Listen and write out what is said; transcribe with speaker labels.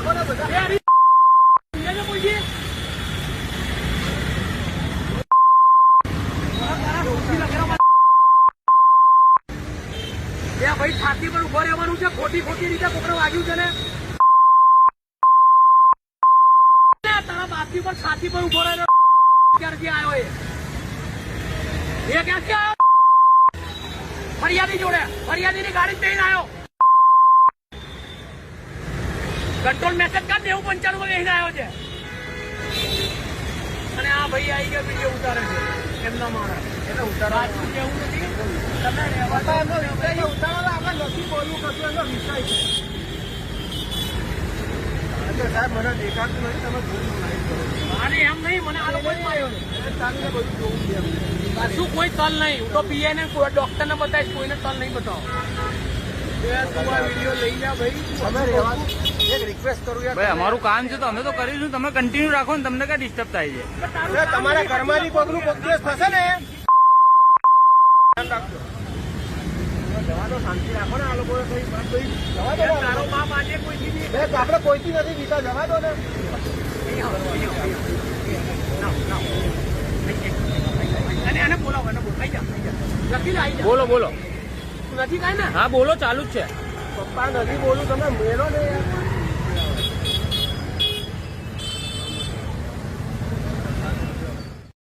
Speaker 1: રાખો ને બધા ભાઈ છાતી પર ઉભો રહેવાનું છે. ખોટી રીતે કોકડે વાગ્યું છે ને તારા બાપની પર છાતી પર ઉભો રહ્યો. ક્યારથી આવ્યો એ ક્યાંથી આવ્યો? ફરિયાદી જોડે ફરિયાદીની ગાડી જઈને આવ્યો. કંટ્રોલ મેસેજ કર 9095 માં બેસીને આવ્યો છે. અને આ ભાઈ આવી ગયા વિડીયો ઉતારે છે એમના મારા એટલે ઉતારવા જેવું નથી. તમે ઉતારવા આપણે નથી બોલવું કશું એનો વિષય છે. સાહેબ મને દેખાતું નથી તમે અરે એમ નહીં મને આ લોકો જ માર્યો ને બધું જોવું છે. શું કોઈ તલ નહીં. હું તો પીએ ને ડોક્ટર ને બતાવીશ. કોઈને તલ નહીં બતાવો.
Speaker 2: અમારું કામ છે તો અમે તો કરીશું. તમે કન્ટિન્યુ રાખો ને તમને કઈ ડિસ્ટર્બ થાય છે?
Speaker 1: તમારા ઘરમાંથી કોઈનું કોક દિવસ થશે ને રાખજો. જવા દો, શાંતિ રાખો ને. આ લોકો જવા દો. તારો બાપ આજે કોઈથી આપડે કોઈથી નથી જીતા. જવા દો ને. એને બોલાવો એને
Speaker 2: બોલો બોલો.
Speaker 1: નથી કાંઈ ને.
Speaker 2: હા બોલો, ચાલુ જ છે.
Speaker 1: પપ્પા નથી બોલું. તમે મેળો ને.